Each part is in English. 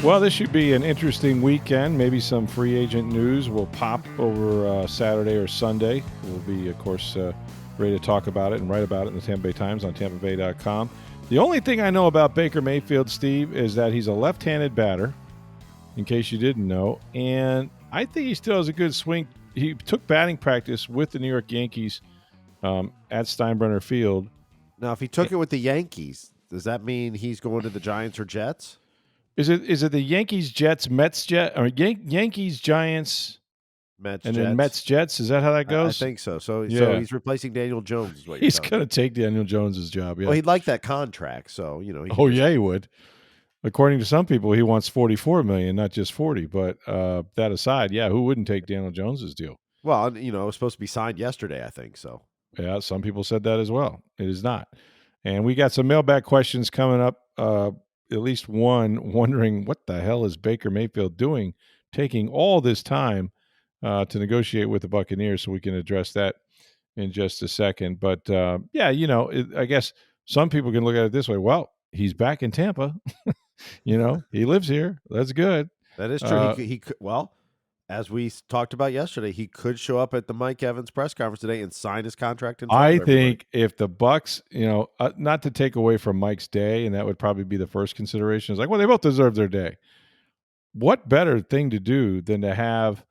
Well, this should be an interesting weekend. Maybe some free agent news will pop over Saturday or Sunday. We'll be, of course, ready to talk about it and write about it in the Tampa Bay Times on tampabay.com. The only thing I know about Baker Mayfield, Steve, is that he's a left-handed batter, in case you didn't know, and I think he still has a good swing. He took batting practice with the New York Yankees at Steinbrenner Field. Now, if he took it with the Yankees, does that mean he's going to the Giants or Jets? Is it the Yankees, Jets, Mets, or Yankees, Giants, Mets, and Jets. then Mets, Jets? Is that how that goes? I think so. So he's replacing Daniel Jones. Is what he's going to take Daniel Jones's job. Yeah. Well, he'd like that contract, so he would. According to some people, he wants $44 million, not just 40. But that aside, yeah, who wouldn't take Daniel Jones's deal? Well, it was supposed to be signed yesterday, I think so. Yeah, some people said that as well. It is not. And we got some mailbag questions coming up. At least one wondering what the hell is Baker Mayfield doing, taking all this time to negotiate with the Buccaneers. So we can address that in just a second. But I guess some people can look at it this way. Well, he's back in Tampa. He lives here. That's good. That is true. He could. Well, as we talked about yesterday, he could show up at the Mike Evans press conference today and sign his contract. I think if the Bucs, not to take away from Mike's day, and that would probably be the first consideration, is like, well, they both deserve their day. What better thing to do than to have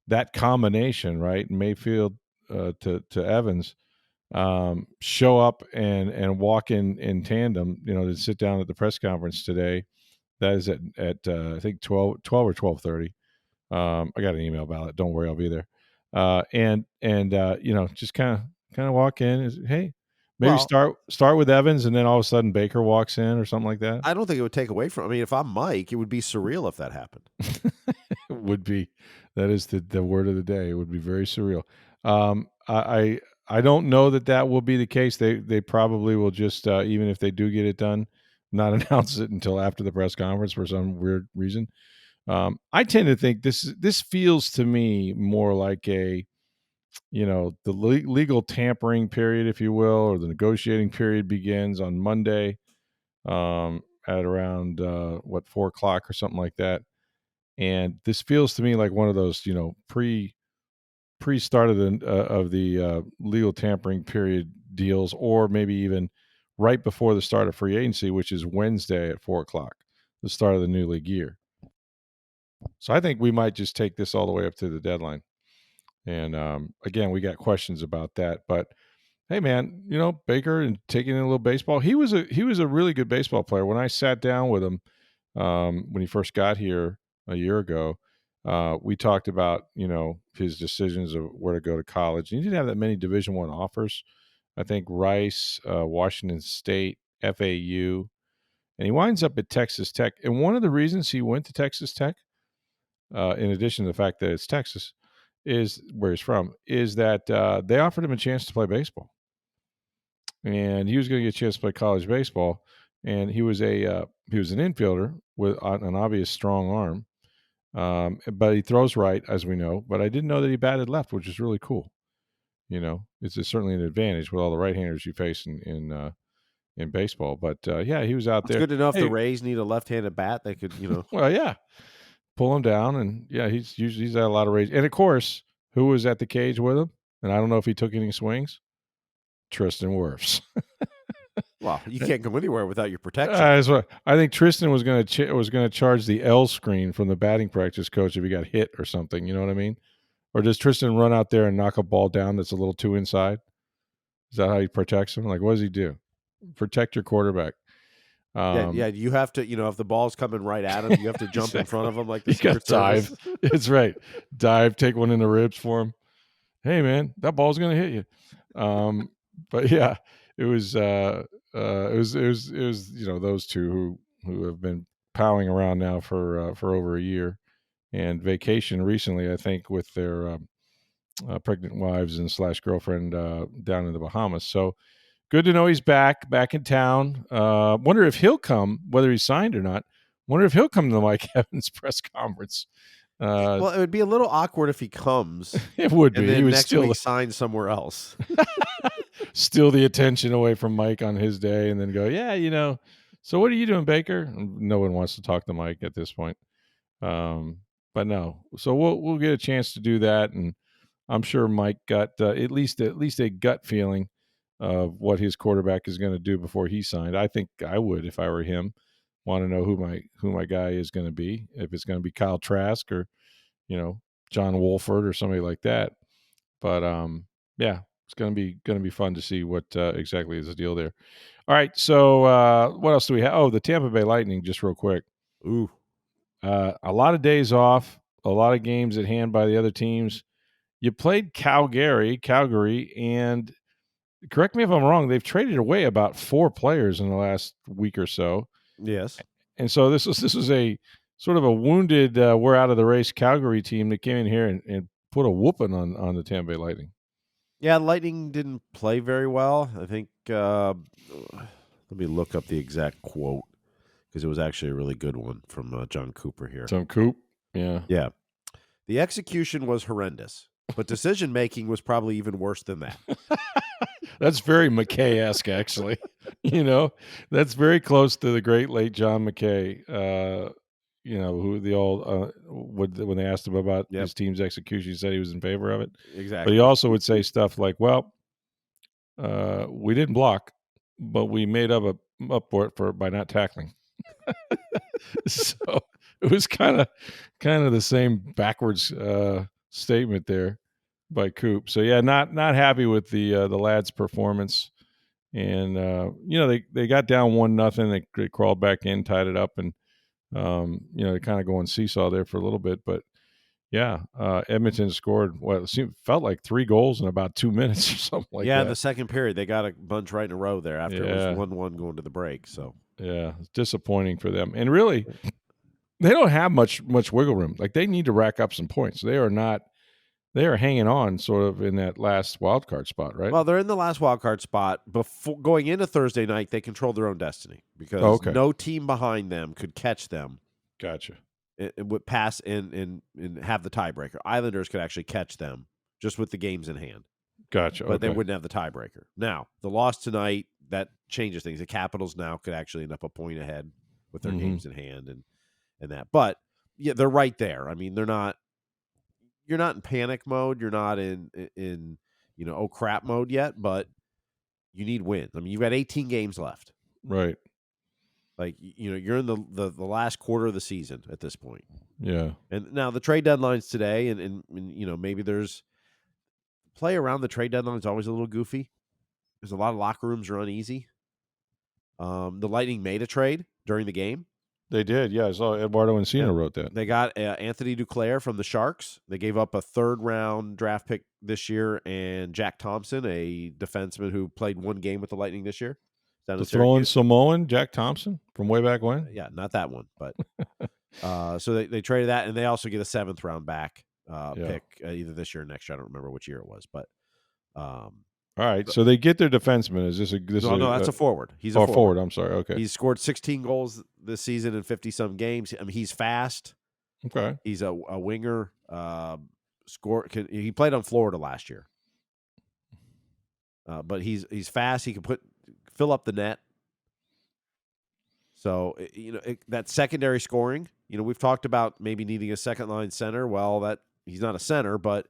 that combination, right? Mayfield to Evans show up and walk in tandem, to sit down at the press conference today. That is at I think 12 or 12:30. I got an email about it. Don't worry, I'll be there. Just kind of walk in. Hey, maybe start with Evans, and then all of a sudden Baker walks in or something like that. I don't think it would take away from. I mean, if I'm Mike, it would be surreal if that happened. It would be. That is the word of the day. It would be very surreal. I don't know that will be the case. They probably will just even if they do get it done, not announce it until after the press conference for some weird reason. I tend to think this feels to me more like the legal tampering period, if you will, or the negotiating period begins on Monday at around 4 o'clock or something like that. And this feels to me like one of those pre start of the legal tampering period deals, or maybe even right before the start of free agency, which is Wednesday at 4 o'clock, the start of the new league year. So I think we might just take this all the way up to the deadline. And again, we got questions about that. But hey, man, Baker and taking in a little baseball. He was a really good baseball player. When I sat down with him when he first got here a year ago, we talked about his decisions of where to go to college. And he didn't have that many Division I offers. I think Rice, Washington State, FAU, and he winds up at Texas Tech. And one of the reasons he went to Texas Tech, in addition to the fact that it's Texas, is where he's from, is that they offered him a chance to play baseball, and he was going to get a chance to play college baseball. And he was an infielder with an obvious strong arm, but he throws right, as we know. But I didn't know that he batted left, which is really cool. It's certainly an advantage with all the right-handers you face in baseball. But he was out there. It's good to know if the Rays need a left-handed bat, they could, Well, yeah. Pull him down, and he's had a lot of rage. And of course, who was at the cage with him? And I don't know if he took any swings. Tristan Wirfs. Well, you can't go anywhere without your protection. I think Tristan was going to charge the L screen from the batting practice coach if he got hit or something. You know what I mean? Or does Tristan run out there and knock a ball down that's a little too inside? Is that how he protects him? Like, what does he do? Protect your quarterback. You have to, if the ball's coming right at him, you have to jump exactly. in front of him like the you got to dive. It's right. Dive, take one in the ribs for him. Hey, man, that ball's going to hit you. But yeah, it was those two who have been powing around now for over a year, and vacation recently, I think, with their pregnant wives and / girlfriend down in the Bahamas. So good to know he's back in town. Wonder if he'll come, whether he's signed or not. Wonder if he'll come to the Mike Evans press conference. Well, it would be a little awkward if he comes. It would be. And then he was next still week sign somewhere else. Steal the attention away from Mike on his day, and then go, So what are you doing, Baker? No one wants to talk to Mike at this point. But no. So we'll get a chance to do that, and I'm sure Mike got at least a gut feeling of what his quarterback is going to do before he signed. I think I would, if I were him, want to know who my guy is going to be. If it's going to be Kyle Trask or John Wolford or somebody like that. But yeah, it's going to be fun to see what exactly is the deal there. All right, so what else do we have? Oh, the Tampa Bay Lightning, just real quick. Ooh. A lot of days off, a lot of games at hand by the other teams. You played Calgary, and correct me if I'm wrong, they've traded away about 4 players in the last week or so. Yes. And so this was a sort of a wounded, we're out of the race Calgary team that came in here and put a whooping on the Tampa Bay Lightning. Yeah, Lightning didn't play very well. I think, let me look up the exact quote because it was actually a really good one from John Cooper here. Some Coop, yeah. Yeah. The execution was horrendous, but decision-making was probably even worse than that. That's very McKay-esque, actually. That's very close to the great late John McKay. Who the old when they asked him about his team's execution, he said he was in favor of it. Exactly. But he also would say stuff like, "Well, we didn't block, but we made up for it by not tackling." So it was kind of the same backwards statement there by Coop. So yeah, not happy with the lads' performance. And they got down 1-0. They crawled back in, tied it up, and they kind of go on seesaw there for a little bit. But yeah, Edmonton scored felt like 3 goals in about 2 minutes or something like that. Yeah, in the second period, they got a bunch right in a row there after it was 1-1 going to the break. So yeah, it's disappointing for them. And really, they don't have much wiggle room. Like, they need to rack up some points. They are hanging on sort of in that last wild card spot, right? Well, they're in the last wild card spot. Before going into Thursday night, they controlled their own destiny because no team behind them could catch them. Gotcha. It would pass and have the tiebreaker. Islanders could actually catch them just with the games in hand. Gotcha. But they wouldn't have the tiebreaker. Now, the loss tonight, that changes things. The Capitals now could actually end up a point ahead with their games in hand and that. But yeah, they're right there. I mean, you're not in panic mode. You're not in oh crap mode yet, but you need wins. I mean, you've got 18 games left. Right. Like, you're in the last quarter of the season at this point. Yeah. And now the trade deadline's today, and maybe there's play around the trade deadline is always a little goofy. There's a lot of locker rooms are uneasy. The Lightning made a trade during the game. They did, yeah. I saw Eduardo Encina wrote that. They got Anthony DuClair from the Sharks. They gave up a 3rd-round draft pick this year and Jack Thompson, a defenseman who played 1 game with the Lightning this year. The throwing Samoan, Jack Thompson, from way back when? Yeah, not that one. But so they traded that, and they also get a 7th-round back pick either this year or next year. I don't remember which year it was. But all right, so they get their defenseman. Is this a no, that's a forward. He's a forward. I'm sorry. Okay. He's scored 16 goals this season in 50-some games. I mean, he's fast. Okay. He's a winger. He played on Florida last year. But he's fast. He can fill up the net. So, that secondary scoring, we've talked about maybe needing a second-line center. Well, he's not a center, but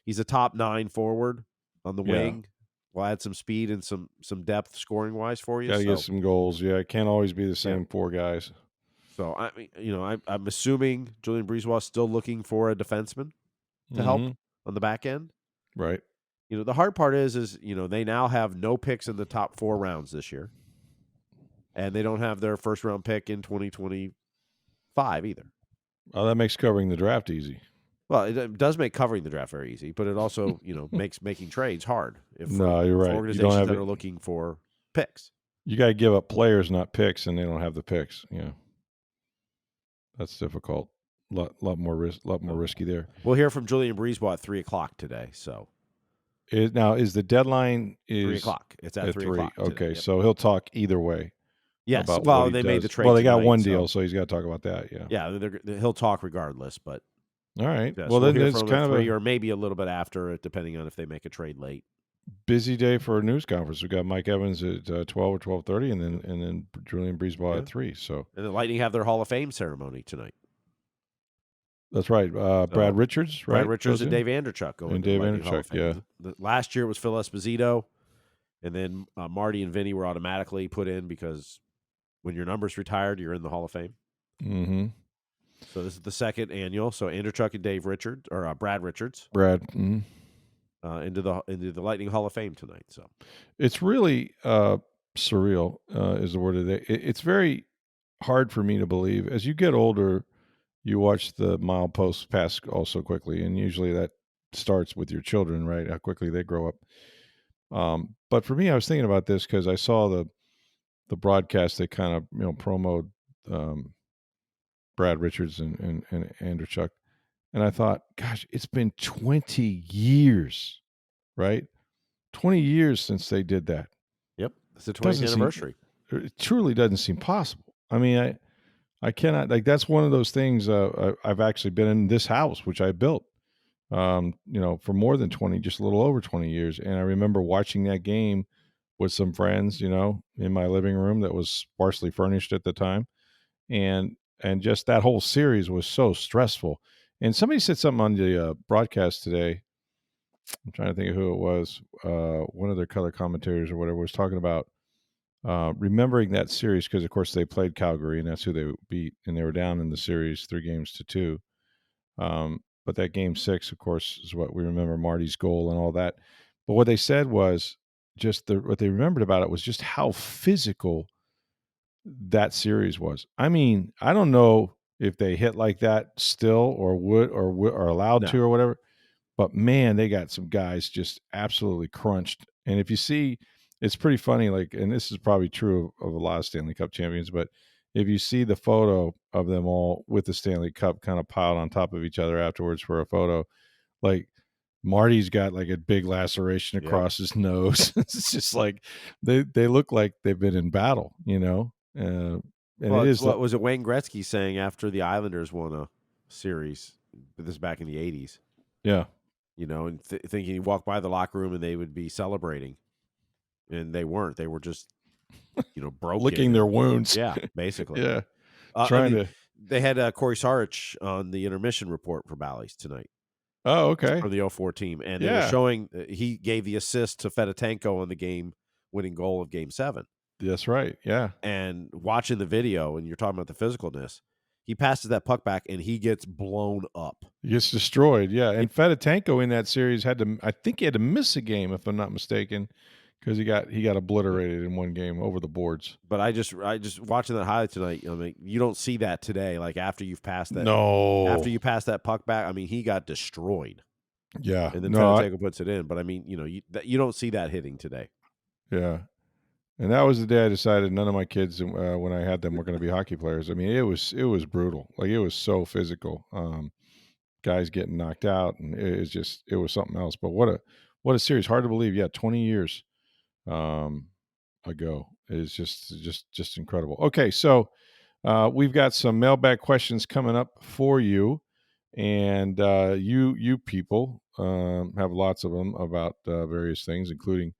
he's a top 9 forward on the wing. We'll add some speed and some depth scoring-wise for you. Got to get some goals. Yeah, it can't always be the same 4 guys. So, I mean, I'm assuming Julien Brisebois is still looking for a defenseman to help on the back end. Right. The hard part is they now have no picks in the top 4 rounds this year. And they don't have their 1st-round pick in 2025 either. Oh, that makes covering the draft easy. Well, it does make covering the draft very easy, but it also, makes making trades hard. No, you're right. Organizations that are looking for picks. You got to give up players, not picks, and they don't have the picks. Yeah, that's difficult. Lot more risky there. We'll hear from Julien Brisebois at 3:00 today. So, now is the deadline 3:00? It's at 3 o'clock. Okay, Yep. So he'll talk either way. Yes. Well, they made the trade. Well, they got tonight, one deal, so he's got to talk about that. Yeah. Yeah, he'll talk regardless, but. All right. Yes, well, then hear it's from kind of or maybe a little bit after, depending on if they make a trade late. busy day for a news conference. We got Mike Evans at 12 or 12:30, and then Julian Breezeball Yeah. at 3. So And the Lightning have their Hall of Fame ceremony tonight. that's right. Brad So Richards, Brad right, Richards goes and in, Dave Andreychuk go and into the Dave Lightning Hall Andreychuk. of Fame. Yeah. Last year it was Phil Esposito, and then Marty and Vinny were automatically put in because when your number's retired, you're in the Hall of Fame. Mm-hmm. So this is the second annual. So Andreychuk and Dave Richards or Brad Richards Brad. Mm-hmm. into the Lightning Hall of Fame tonight. So It's really surreal, is the word of the day. It's very hard for me to believe. As you get older, you watch the mileposts pass also quickly, and usually that starts with your children, right? How quickly they grow up. But for me, I was thinking about this because I saw the broadcast. They kind of promoted um, Brad Richards and Andrew Chuck, and I thought, gosh, it's been 20 years, right? 20 years since they did that. yep, it's the 20th Doesn't seem anniversary. it truly doesn't seem possible. I mean, I cannot, like, that's one of those things. I've actually been in this house which I built for more than 20, just a little over 20 years. And I remember watching that game with some friends, in my living room that was sparsely furnished at the time. And just that whole series was so stressful. And somebody said something on the broadcast today. I'm trying to think of who it was. One of their color commentators or whatever was talking about remembering that series because, of course, they played Calgary and that's who they beat. And they were down in the series 3-2. But that game 6, of course, is what we remember, Marty's goal and all that. But what they said was what they remembered about it was just how physical that series was. I mean, I don't know if they hit like that still or would or allowed to No, or whatever, but man, they got some guys just absolutely crunched. And if you see, it's pretty funny. Like, and this is probably true of a lot of Stanley Cup champions, but if you see the photo of them all with the Stanley Cup kind of piled on top of each other afterwards for a photo, like Marty's got like a big laceration yep. across his nose. It's just like they look like they've been in battle, and Well, it it's is what was it Wayne Gretzky saying after the Islanders won a series? This is back in the '80s. yeah, And thinking he walked by the locker room and they would be celebrating, and they weren't. They were just broken. licking their And wounds. yeah, basically. Yeah, I trying mean, to. they had Corey Sarich on the intermission report for Bally's tonight Oh, okay. for the '04 team, and they were Yeah, showing he gave the assist to Fedotenko on the game-winning goal of Game 7. that's right. Yeah. And watching the video, and you're talking about the physicalness, he passes that puck back, and he gets blown up. He gets destroyed. Yeah. Yeah. And Fedotenko in that series I think he had to miss a game, if I'm not mistaken, because he got obliterated in one game over the boards. But I just watching that highlight tonight. I mean, you don't see that today. Like after you pass No. that puck back, I mean, he got destroyed, Yeah. and then No. Fedotenko puts it in. But I mean, you don't see that hitting today. Yeah. And that was the day I decided none of my kids, when I had them, were going to be hockey players. I mean, it was brutal. Like, it was so physical. Guys getting knocked out, and it was something else. But what a series! Hard to believe. Yeah, 20 years um, ago is just incredible. Okay, so we've got some mailbag questions coming up for you, and you people have lots of them about various things, including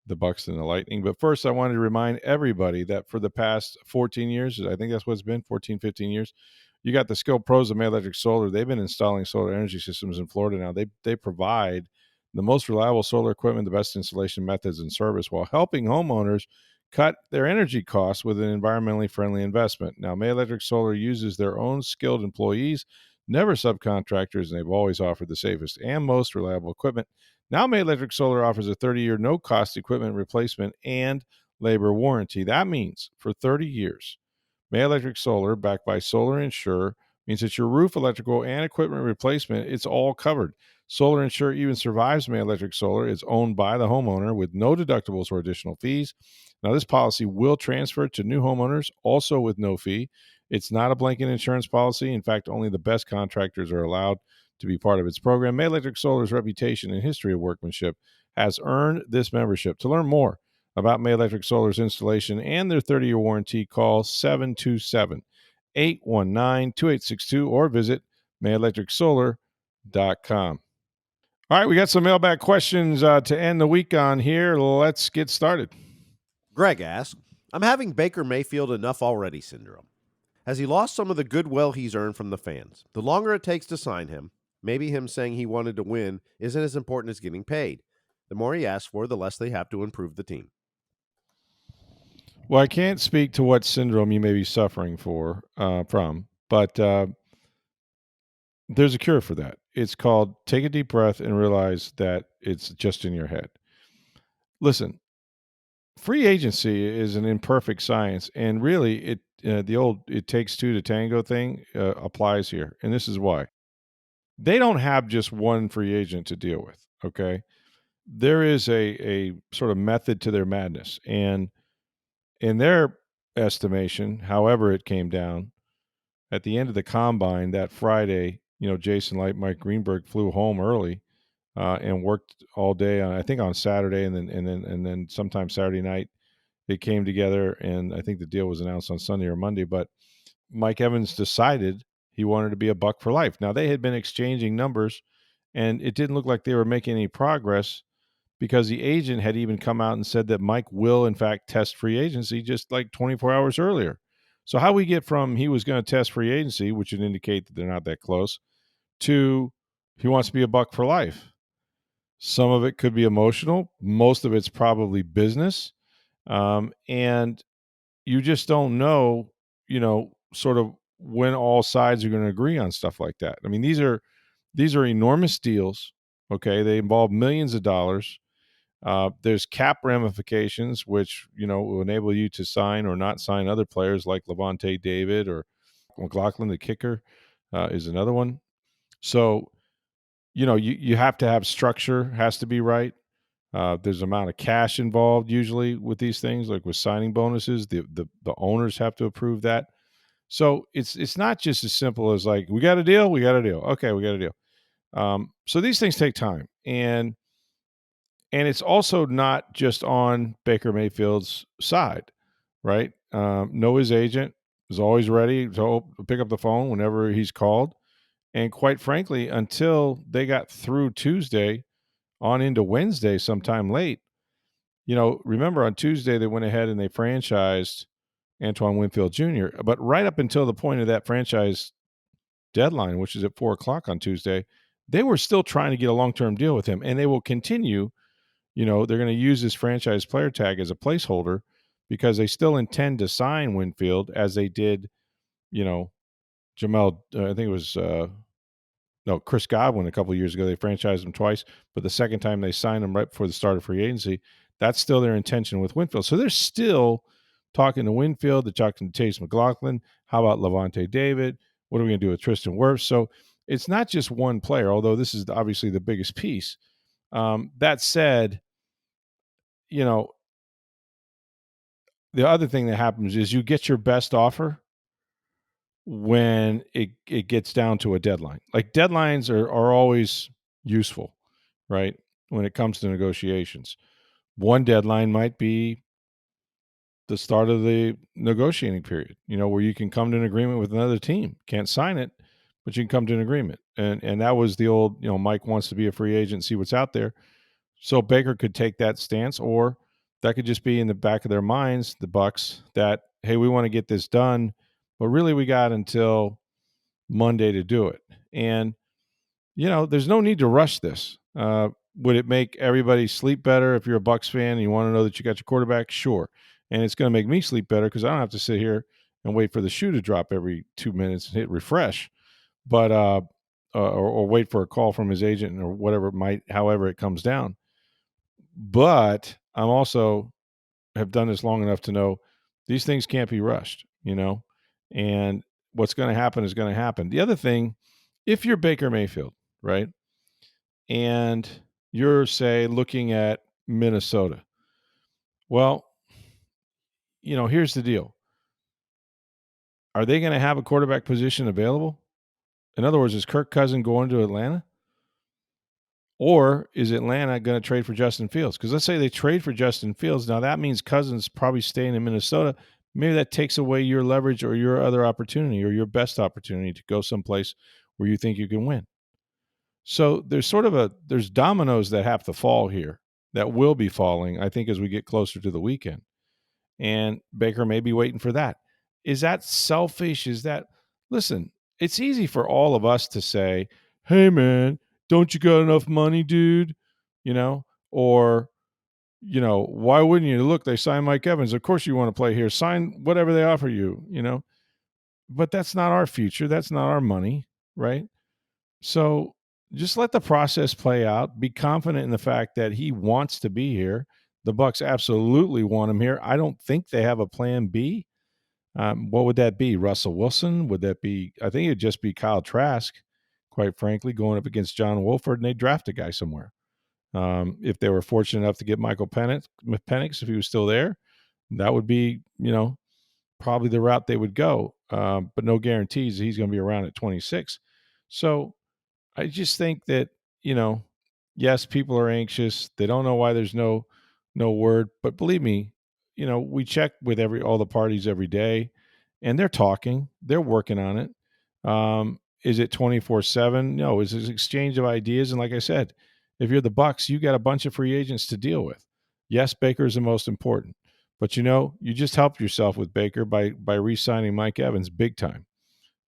the Bucks and the Lightning. But first, I wanted to remind everybody that for the past 14 years, I think that's what it's been, 14, 15 years, you got the skilled pros of May Electric Solar. They've been installing solar energy systems in Florida now. They provide the most reliable solar equipment, the best installation methods and service, while helping homeowners cut their energy costs with an environmentally friendly investment. Now, May Electric Solar uses their own skilled employees, never subcontractors, and they've always offered the safest and most reliable equipment. Now, May Electric Solar offers a 30-year no-cost equipment replacement and labor warranty. That means for 30 years, May Electric Solar, backed by Solar Insure, means that your roof, electrical, and equipment replacement, it's all covered. Solar Insure even survives May Electric Solar. It's owned by the homeowner with no deductibles or additional fees. Now, this policy will transfer to new homeowners, also with no fee. It's not a blanket insurance policy. In fact, only the best contractors are allowed to be part of its program. May Electric Solar's reputation and history of workmanship has earned this membership. To learn more about May Electric Solar's installation and their 30-year warranty, call 727-819-2862 or visit mayelectricsolar.com. All right, we got some mailbag questions to end the week on here. Let's get started. Greg asks, I'm having Baker Mayfield enough already syndrome. Has he lost some of the goodwill he's earned from the fans? The longer it takes to sign him, maybe him saying he wanted to win isn't as important as getting paid. The more he asks for, the less they have to improve the team. Well, I can't speak to what syndrome you may be suffering from, but there's a cure for that. It's called take a deep breath and realize that it's just in your head. Listen, free agency is an imperfect science, and really, the old "it takes two to tango" thing applies here, and this is why they don't have just one free agent to deal with. Okay, there is a sort of method to their madness, and in their estimation, however it came down at the end of the combine that Friday, Jason Light, Mike Greenberg flew home early and worked all day. I think on Saturday, and then sometime Saturday night it came together, and I think the deal was announced on Sunday or Monday. But Mike Evans decided he wanted to be a Buck for life. Now they had been exchanging numbers, and it didn't look like they were making any progress because the agent had even come out and said that Mike will, in fact, test free agency just like 24 hours earlier. So, how we get from he was going to test free agency, which would indicate that they're not that close, to he wants to be a Buck for life? Some of it could be emotional, most of it's probably business. And you just don't know, sort of when all sides are going to agree on stuff like that. I mean, these are enormous deals. Okay, they involve millions of dollars. There's cap ramifications, which will enable you to sign or not sign other players like Levante David or McLaughlin, the kicker, is another one. So you have to have structure, has to be right. There's an amount of cash involved usually with these things, like with signing bonuses. The owners have to approve that. So it's not just as simple as like we got a deal, we got a deal. Okay, we got a deal. So these things take time, and it's also not just on Baker Mayfield's side, right? Know his agent is always ready to pick up the phone whenever he's called. And quite frankly, until they got through Tuesday on into Wednesday, sometime late, remember on Tuesday they went ahead and they franchised Antoine Winfield Jr. But right up until the point of that franchise deadline, which is at 4 o'clock on Tuesday, they were still trying to get a long-term deal with him, and they will continue. They're going to use this franchise player tag as a placeholder because they still intend to sign Winfield as they did, Jamel, I think it was, no, Chris Godwin a couple of years ago. They franchised him twice, but the second time they signed him right before the start of free agency. That's still their intention with Winfield. So they're still talking to Winfield. They're talking to Chase McLaughlin. How about Levante David? What are we going to do with Tristan Wirfs? So it's not just one player, although this is obviously the biggest piece. That said, you know, the other thing that happens is you get your best offer when it gets down to a deadline. Like deadlines are always useful, right? When it comes to negotiations. One deadline might be the start of the negotiating period, where you can come to an agreement with another team. Can't sign it, but you can come to an agreement. And that was the old, Mike wants to be a free agent, see what's out there. So Baker could take that stance, or that could just be in the back of their minds, the Bucks, that hey, we want to get this done, but really we got until Monday to do it. And there's no need to rush this. Would it make everybody sleep better if you're a Bucks fan and you want to know that you got your quarterback? Sure, and it's going to make me sleep better because I don't have to sit here and wait for the shoe to drop every 2 minutes and hit refresh, but or wait for a call from his agent or whatever however it comes down. But I'm also have done this long enough to know these things can't be rushed, and what's going to happen is going to happen. The other thing, if you're Baker Mayfield, right, and you're, say, looking at Minnesota, well, here's the deal. Are they going to have a quarterback position available? In other words, is Kirk Cousins going to Atlanta? Or is Atlanta going to trade for Justin Fields? Because let's say they trade for Justin Fields. Now, that means Cousins probably staying in Minnesota. Maybe that takes away your leverage or your other opportunity or your best opportunity to go someplace where you think you can win. So there's dominoes that have to fall here, that will be falling, I think, as we get closer to the weekend. And Baker may be waiting for that. Is that selfish? Is that, listen, it's easy for all of us to say, hey, man, don't you got enough money, dude? You know, or, why wouldn't you? Look, they signed Mike Evans. Of course you want to play here. Sign whatever they offer you. But that's not our future. That's not our money, right? So just let the process play out. Be confident in the fact that he wants to be here. The Bucks absolutely want him here. I don't think they have a plan B. What would that be? Russell Wilson? Would that be? I think it'd just be Kyle Trask, quite frankly, going up against John Wolford, and they draft a guy somewhere. If they were fortunate enough to get Michael Penix, if he was still there, that would be, probably the route they would go. But no guarantees he's going to be around at 26. So I just think that, yes, people are anxious. They don't know why there's no word, but believe me, we check with all the parties every day, and they're talking, they're working on it. Is it 24/7? No, it's an exchange of ideas. And like I said, if you're the Bucks, you got a bunch of free agents to deal with. Yes, Baker is the most important, but you just helped yourself with Baker by re-signing Mike Evans big time.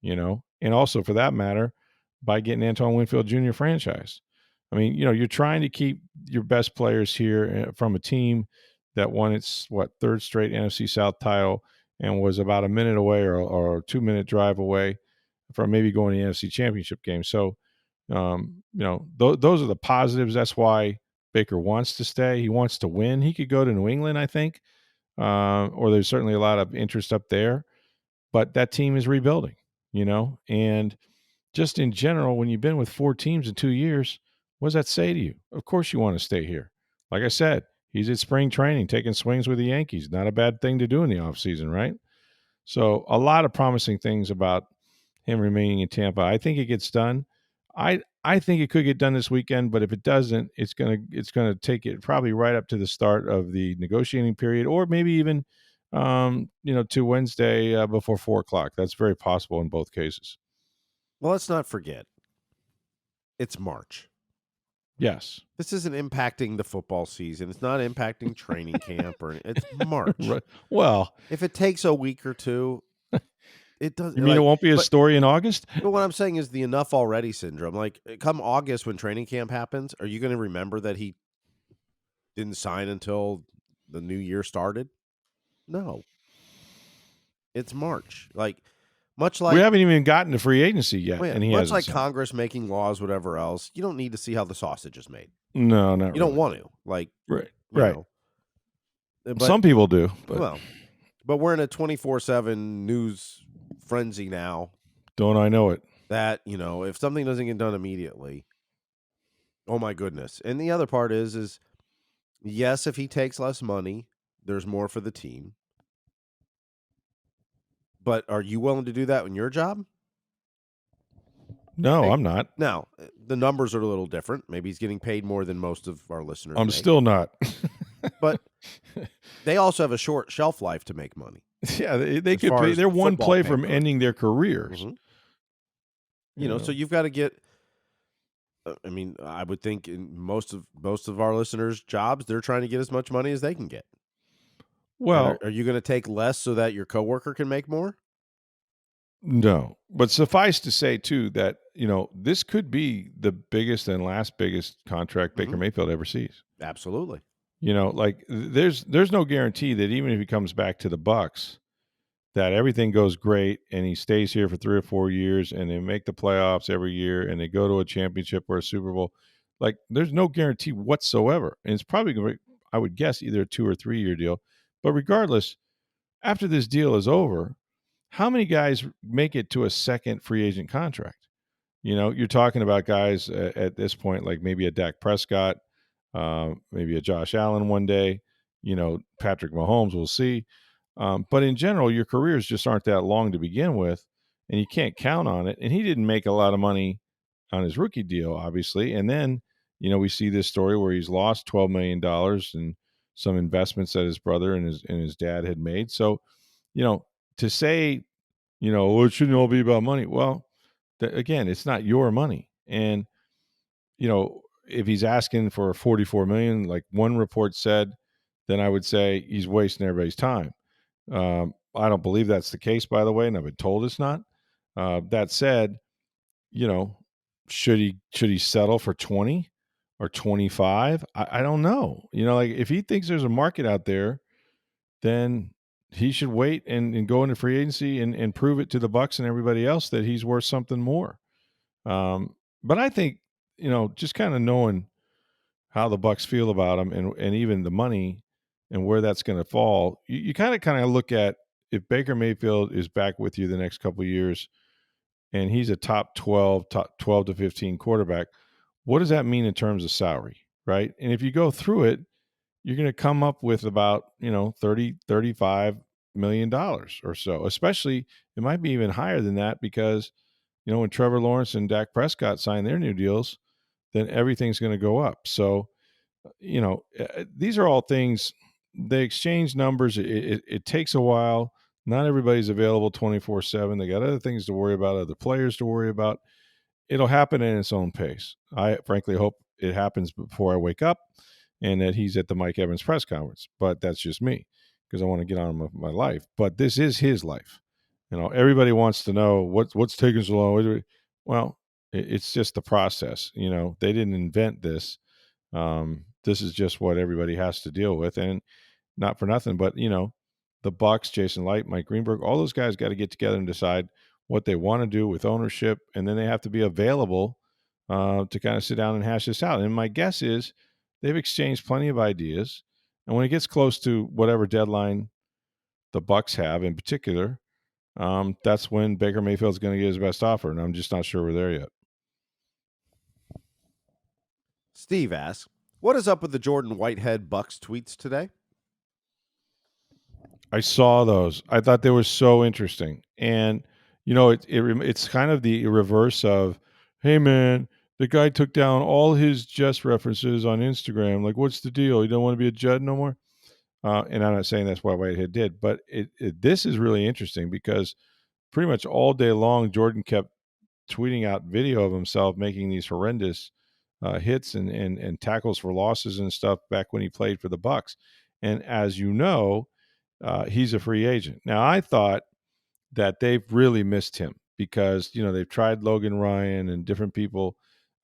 And also for that matter, by getting Antoine Winfield Jr. franchise. I mean, you're trying to keep your best players here from a team that won its third straight NFC South title and was about a minute away or a 2-minute drive away from maybe going to the NFC Championship game. So, those are the positives. That's why Baker wants to stay. He wants to win. He could go to New England, I think, or there's certainly a lot of interest up there. But that team is rebuilding, and just in general, when you've been with 4 teams in 2 years, what does that say to you? Of course you want to stay here. Like I said, he's at spring training, taking swings with the Yankees. Not a bad thing to do in the offseason, right? So a lot of promising things about him remaining in Tampa. I think it gets done. I think it could get done this weekend, but if it doesn't, it's gonna take it probably right up to the start of the negotiating period, or maybe even to Wednesday before 4 o'clock. That's very possible in both cases. Well, let's not forget, it's March. Yes. This isn't impacting the football season. It's not impacting training camp it's March. Right. Well, if it takes a week or two, it doesn't. You mean it won't be a story in August? But what I'm saying is the enough already syndrome. Like, come August when training camp happens, are you going to remember that he didn't sign until the new year started? No. It's March. Much like we haven't even gotten to free agency yet, and he much hasn't like signed. Congress making laws, whatever else, you don't need to see how the sausage is made. No, not You don't want to. right. But, some people do, but we're in a 24/7 news frenzy now. Don't I know it? That, if something doesn't get done immediately, oh my goodness. And the other part is yes, if he takes less money, there's more for the team. But are you willing to do that in your job? No, I'm not. Now, the numbers are a little different. Maybe he's getting paid more than most of our listeners. I'm still not. But they also have a short shelf life to make money. Yeah, they could pay. They're one play from ending their careers. Mm-hmm. So you've got to get. I mean, I would think in most of our listeners' jobs, they're trying to get as much money as they can get. Well, are you going to take less so that your coworker can make more? No, but suffice to say too that this could be the biggest and last biggest contract Baker Mayfield ever sees. Absolutely. There's no guarantee that even if he comes back to the Bucks, that everything goes great and he stays here for 3 or 4 years and they make the playoffs every year and they go to a championship or a Super Bowl. Like, there's no guarantee whatsoever, and it's probably going to, I would guess, either a 2 or 3 year deal. But regardless, after this deal is over, how many guys make it to a second free agent contract? You're talking about guys at this point, like maybe a Dak Prescott, maybe a Josh Allen one day, Patrick Mahomes, we'll see. But in general, your careers just aren't that long to begin with, and you can't count on it. And he didn't make a lot of money on his rookie deal, obviously. And then, we see this story where he's lost $12 million in some investments that his brother and his dad had made. So, to say, it shouldn't all be about money. Well, again, it's not your money. And if he's asking for 44 million, like one report said, then I would say he's wasting everybody's time. I don't believe that's the case, by the way, and I've been told it's not. That said, you know, should he settle for 20 or 25? I don't know. Like if he thinks there's a market out there, then he should wait and go into free agency and prove it to the Bucks and everybody else that he's worth something more. But I think, just kind of knowing how the Bucks feel about him and even the money and where that's going to fall, you kind of look at if Baker Mayfield is back with you the next couple of years and he's a top 12 to 15 quarterback, what does that mean in terms of salary, right? And if you go through it, you're going to come up with about, 30, $35 million or so. Especially, it might be even higher than that because, when Trevor Lawrence and Dak Prescott sign their new deals, then everything's going to go up. So, these are all things. They exchange numbers. It takes a while. Not everybody's available 24/7. They got other things to worry about, other players to worry about. It'll happen in its own pace. I frankly hope it happens before I wake up and that he's at the Mike Evans press conference. But that's just me because I want to get on with my life. But this is his life. Everybody wants to know what's taking so long. Well, it's just the process. They didn't invent this. This is just what everybody has to deal with, and not for nothing. But the Bucks, Jason Light, Mike Greenberg, all those guys got to get together and decide what they want to do with ownership, and then they have to be available to kind of sit down and hash this out. And my guess is they've exchanged plenty of ideas, and when it gets close to whatever deadline the Bucks have in particular, that's when Baker Mayfield's going to get his best offer, and I'm just not sure we're there yet. Steve asks, what is up with the Jordan Whitehead Bucks tweets today? I saw those. I thought they were so interesting, and it's kind of the reverse of, hey man, the guy took down all his Jets references on Instagram. Like, what's the deal? You don't want to be a Jet no more. And I'm not saying that's what Whitehead did, but this is really interesting because pretty much all day long, Jordan kept tweeting out video of himself making these horrendous hits and tackles for losses and stuff back when he played for the Bucks. And as you know, he's a free agent. Now, I thought that they've really missed him because, they've tried Logan Ryan and different people,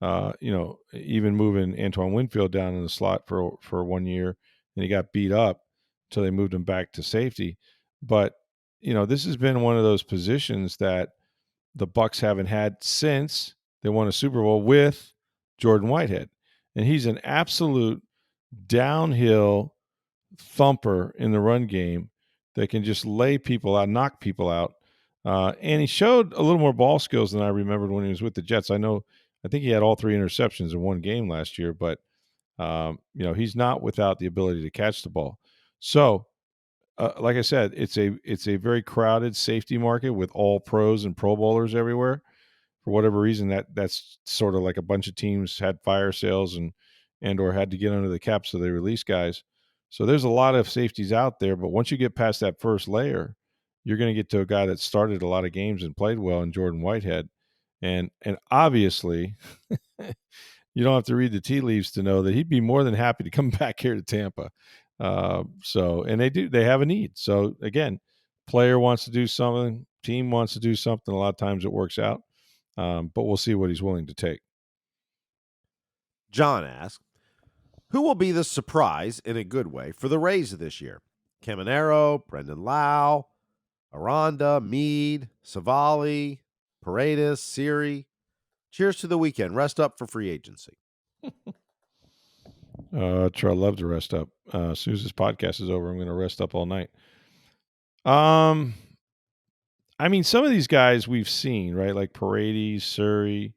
even moving Antoine Winfield down in the slot for 1 year, and he got beat up until they moved him back to safety. But, this has been one of those positions that the Bucks haven't had since they won a Super Bowl with Jordan Whitehead. And he's an absolute downhill thumper in the run game that can just lay people out, knock people out. And he showed a little more ball skills than I remembered when he was with the Jets. I think he had all 3 interceptions in one game last year, but he's not without the ability to catch the ball. So, like I said, it's a very crowded safety market with all pros and Pro Bowlers everywhere. For whatever reason, that's sort of like a bunch of teams had fire sales and or had to get under the cap, so they release guys. So there's a lot of safeties out there, but once you get past that first layer, you're going to get to a guy that started a lot of games and played well in Jordan Whitehead, and obviously, you don't have to read the tea leaves to know that he'd be more than happy to come back here to Tampa. And they have a need. So again, player wants to do something, team wants to do something. A lot of times it works out, but we'll see what he's willing to take. John asks, who will be the surprise in a good way for the Rays this year? Caminero, Brendan Lau, Aranda, Meade, Savali, Paredes, Siri. Cheers to the weekend. Rest up for free agency. I'd love to rest up. As soon as this podcast is over, I'm going to rest up all night. I mean, some of these guys we've seen, right? Like Paredes, Surrey.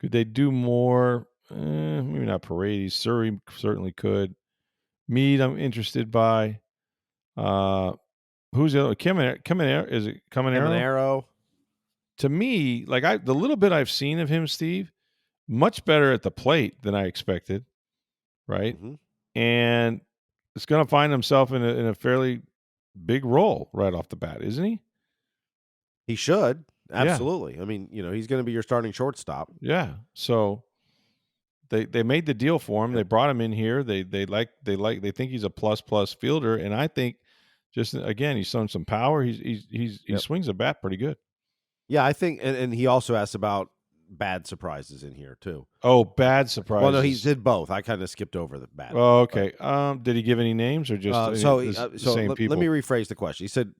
Could they do more? Maybe not Paredes. Surrey certainly could. Meade, I'm interested by. Who's the other? Caminero? Is it Caminero? Caminero. To me, like the little bit I've seen of him, Steve, much better at the plate than I expected, right? Mm-hmm. And it's going to find himself in a fairly big role right off the bat, isn't he? He should. Absolutely. Yeah. I mean, he's going to be your starting shortstop. Yeah. So They made the deal for him. Yep. They brought him in here. They think he's a plus fielder, and I think just again he's shown some power. He Yep. swings a bat pretty good. Yeah, I think, and he also asked about bad surprises in here too. Oh, bad Well, no, he surprises. did both. I kind of skipped over the bad Oh, part, but okay. Did he give any names or just the so same let me people? rephrase the question. He said,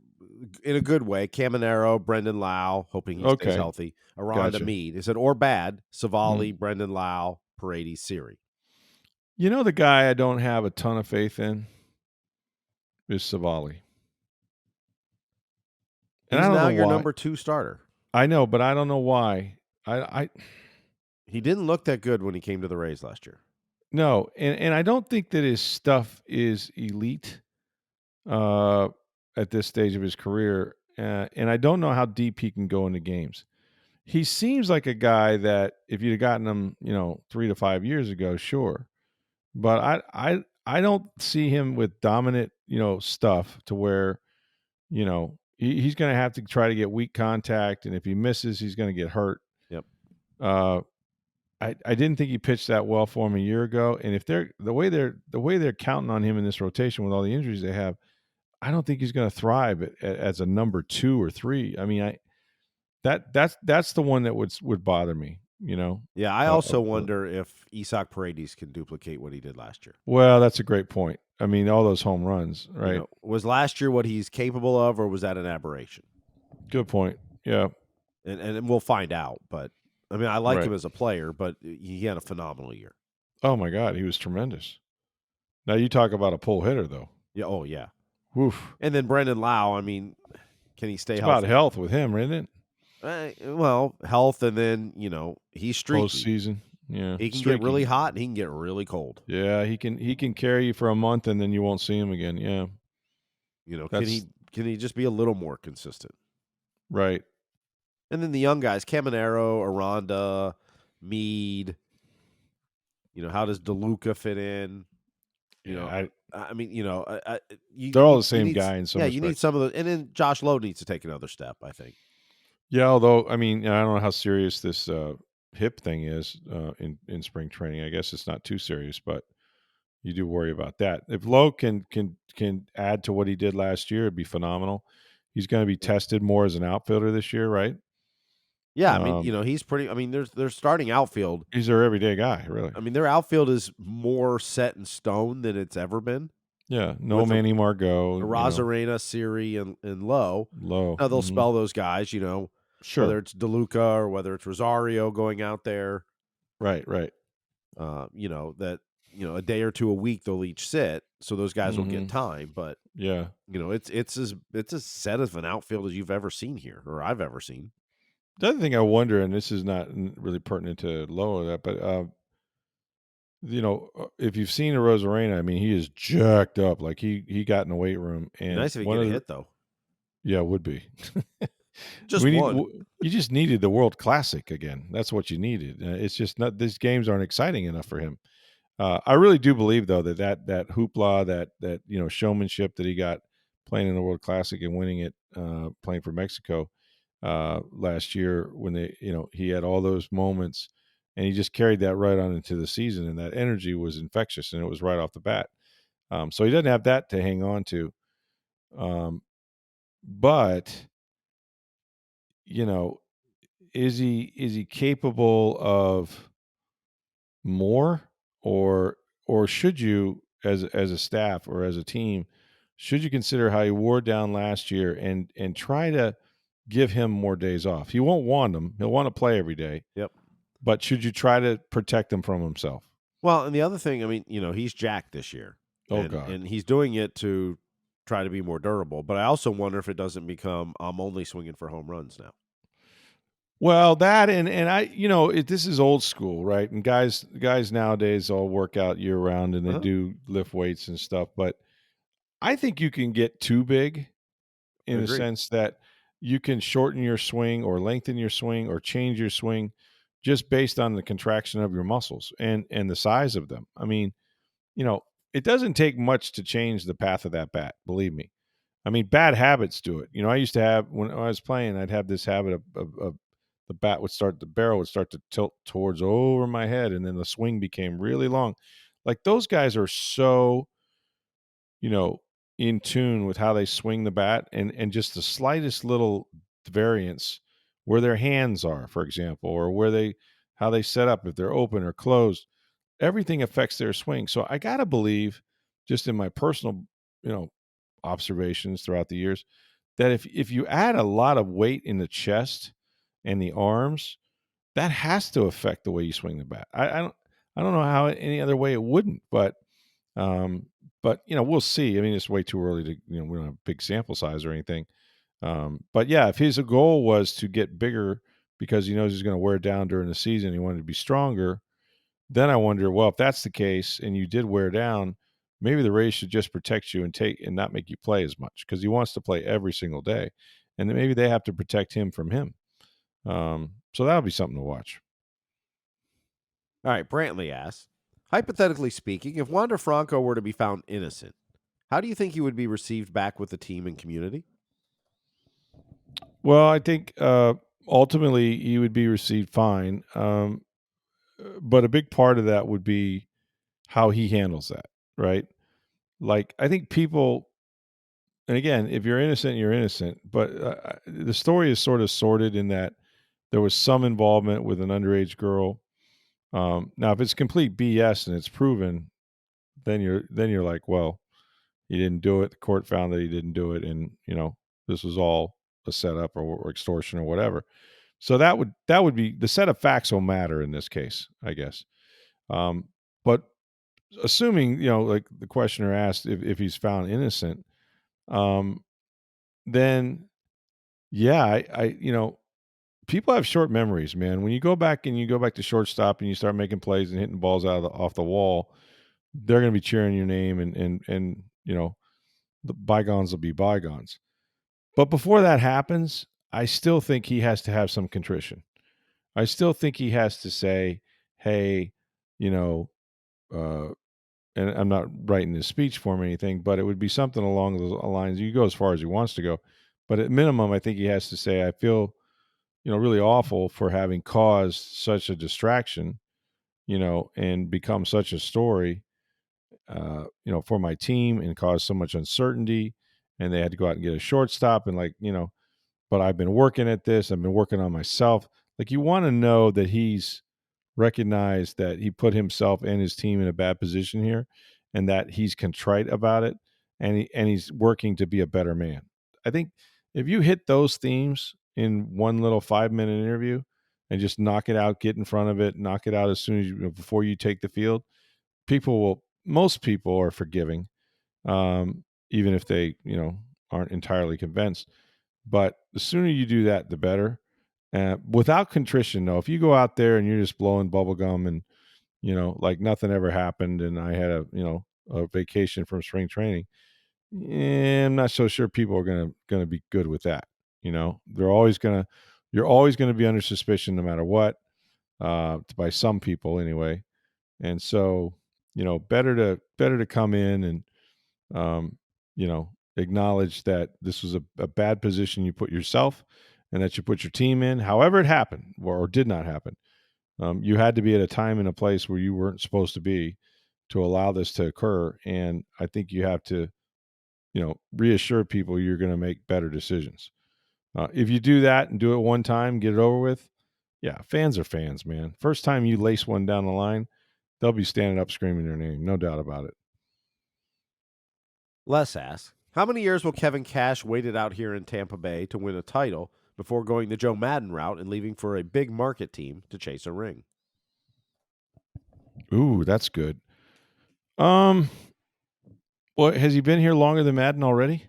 in a good way, Caminero, Brendan Lau, hoping he stays Okay, healthy, Aranda gotcha. Mead. He said, or bad, Mhm. Savali, Brendan Lau, Paredes, Siri. You know the guy I don't have a ton of faith in is Savali, and I He's don't now know your why. number 2 starter. I know, but I don't know why. I He didn't look that good when he came to the Rays last year. no, and I don't think that his stuff is elite uh, at this stage of his career, and I don't know how deep he can go into games. He seems like a guy that if you'd have gotten him, 3 to 5 years ago, sure, but I don't see him with dominant, stuff to where he's going to have to try to get weak contact, and if he misses, he's going to get hurt. Yep. Uh, I didn't think he pitched that well for him a year ago, and if they're the way they're counting on him in this rotation with all the injuries they have, I don't think he's going to thrive as a number 2 or 3. I mean, that's the one that would bother me. Yeah, I Uh, also of the, wonder if Isak Paredes can duplicate what he did last year. well, that's a great point. I mean, all those home runs, You right? know, was last year what he's capable of, or was that an aberration? Good point. Yeah, And we'll find out. But I mean, I like right. him as a player, but he had a phenomenal year. Oh my God, he was tremendous. Now you talk about a pull hitter, though. Yeah. Oh yeah. Woof. And then Brendan Lau. I mean, can he stay It's about healthy? health with him, isn't it? Well, health, and then he's streaky. Postseason, yeah, He can get streaky. really hot and he can get really cold. Yeah, he can carry you for a month and then you won't see him again. Yeah, Can that's he just be a little more consistent? right. And then the young guys, Caminero, Aranda, Mead. How does DeLuca fit in? You Yeah, know, I mean, they're all the you same need guy in some yeah, you need respects. some of the, and then Josh Lowe needs to take another step, I think. Yeah, although I mean, I don't know how serious this hip thing is in spring training. I guess it's not too serious, but you do worry about that. If Lowe can add to what he did last year, it'd be phenomenal. He's going to be Yep. tested more as an outfielder this year, right? Yeah, I mean, Um, he's pretty. I mean, their starting outfield. he's their everyday guy, really. I mean, their outfield is more set in stone than it's ever been. Yeah, no With Manny Margot, Arozarena, Siri, and Lowe. Low. Now they'll Hmm. spell those guys. Whether Sure. it's DeLuca or whether it's Rosario going out there. Right, right. That a day or two a week they'll each sit, so those guys will get Hmm. time. But Yeah. it's as set of an outfield as you've ever seen here, or I've ever seen. The other thing I wonder, and this is not really pertinent to Low that, but if you've seen a Rosarena, I mean, he is jacked up. Like he got in the weight room, Be and nice if he one get a of the, hit though. yeah, would be. Just one. You just needed the World Classic again. That's what you needed. It's just not these games aren't exciting enough for him. I really do believe though that hoopla, that showmanship that he got playing in the World Classic and winning it, playing for Mexico last year when he had all those moments and he just carried that right on into the season and that energy was infectious and it was right off the bat. So he doesn't have that to hang on to, but you know, is he capable of more, or should you as a staff or as a team should you consider how he wore down last year and try to give him more days off? He won't want them. He'll want to play every day, Yep. but should you try to protect him from himself? Well, and the other thing, I mean, he's jacked this year, Oh and God. and he's doing it to try to be more durable. But I also wonder if it doesn't become I'm only swinging for home runs now. Well, that and I, this is old school, right? And guys nowadays all work out year round and they Uh-huh. do lift weights and stuff, but I think you can get too big in the Agreed. sense that you can shorten your swing or lengthen your swing or change your swing just based on the contraction of your muscles and the size of them. I mean, it doesn't take much to change the path of that bat, believe me. I mean, bad habits do it. I used to have when I was playing, I'd have this habit of the barrel would start to tilt towards over my head, and then the swing became really long. Like those guys are so, you know, in tune with how they swing the bat, and just the slightest little variance where their hands are, for example, or where they how they set up, if they're open or closed, everything affects their swing. So I gotta believe, just in my personal, you know, observations throughout the years, that if you add a lot of weight in the chest and the arms, that has to affect the way you swing the bat. I don't know how any other way it wouldn't, um, but we'll see. I mean, it's way too early to, we don't have a big sample size or anything. But yeah, if his goal was to get bigger because he knows he's going to wear down during the season, he wanted to be stronger, then I wonder, well, if that's the case and you did wear down, maybe the Rays should just protect you and not make you play as much because he wants to play every single day, and then maybe they have to protect him from him. So that'll be something to watch. All right, Brantley asks, hypothetically speaking, if Wander Franco were to be found innocent, how do you think he would be received back with the team and community? Well, I think ultimately he would be received fine, but a big part of that would be how he handles that, right? Like I think people, and again, if you're innocent, you're innocent. But the story is sort of sorted in that there was some involvement with an underage girl. Now, if it's complete BS and it's proven, then you're like, well, he didn't do it. The court found that he didn't do it, and this was all a setup or extortion or whatever. So that would be the set of facts will matter in this case, I guess. But assuming like the questioner asked if he's found innocent, um, then yeah, people have short memories, man. When you go back to shortstop and you start making plays and hitting balls off the wall, they're going to be cheering your name, and the bygones will be bygones. But before that happens, I still think he has to have some contrition. I still think he has to say, "Hey, you know," uh, and I'm not writing his speech for him or anything, but it would be something along those lines. You go as far as he wants to go, but at minimum, I think he has to say, "I feel, really awful for having caused such a distraction, and become such a story, for my team and caused so much uncertainty, and they had to go out and get a shortstop, and but I've been working at this. I've been working on myself." Like you want to know that he's recognized that he put himself and his team in a bad position here, and that he's contrite about it, and he's working to be a better man. I think if you hit those themes in one little 5-minute interview and just knock it out, get in front of it, knock it out as soon as before you take the field, most people are forgiving, even if they aren't entirely convinced. But the sooner you do that, the better. Without contrition, though, if you go out there and you're just blowing bubble gum and like nothing ever happened, and I had a vacation from spring training, I'm not so sure people are gonna be good with that. You're always gonna be under suspicion no matter what, by some people anyway. And so better to come in and acknowledge that this was a bad position you put yourself and that you put your team in, however it happened or did not happen. You had to be at a time and a place where you weren't supposed to be to allow this to occur. And I think you have to, reassure people you're going to make better decisions. If you do that and do it one time, get it over with. Yeah, fans are fans, man. First time you lace one down the line, they'll be standing up screaming their name, no doubt about it. Les asks, how many years will Kevin Cash wait it out here in Tampa Bay to win a title before going the Joe Madden route and leaving for a big market team to chase a ring? Ooh, that's good. Well, has he been here longer than Madden already?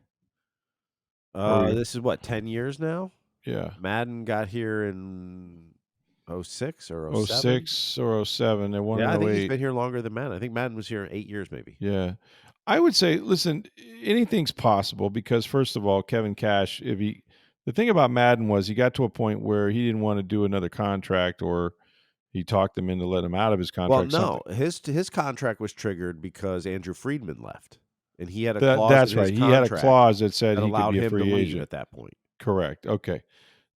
This is what, 10 years now? Yeah. Madden got here in 06 or 07? 06 or 07. They won Yeah, I in think he's 08. been here longer than Madden. I think Madden was here 8 years maybe. Yeah. I would say, listen, anything's possible because, first of all, Kevin Cash, the thing about Madden was he got to a point where he didn't want to do another contract, or he talked them into letting him out of his Well, contract. no, his contract was triggered because Andrew Friedman left, and he had a That, clause that's in his right. He had a contract clause that said that he could allowed be a him to free leave agent. at that point. Correct. Okay.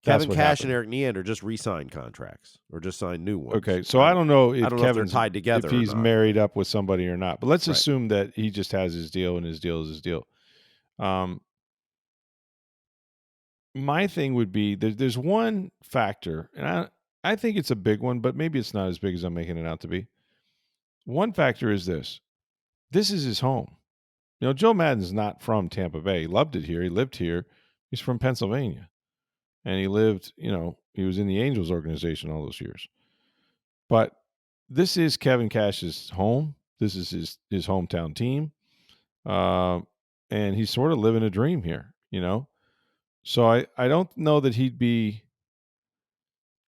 That's Kevin what Cash and happened. Eric Neander just re-signed contracts or just signed new ones. Okay, so I don't know I if don't know if they're Kevin's tied if together or he's not. married up with somebody or not, but let's Right. assume that he just has his deal and his deal is his deal. Um, my thing would be there's one factor, and I think it's a big one, but maybe it's not as big as I'm making it out to be. One factor is this: this is his home. You know, Joe Madden's not from Tampa Bay. He loved it here. He lived here. He's from Pennsylvania, and he lived. You know, he was in the Angels organization all those years. But this is Kevin Cash's home. This is his hometown team, um, and he's sort of living a dream here. You know, so I don't know that he'd be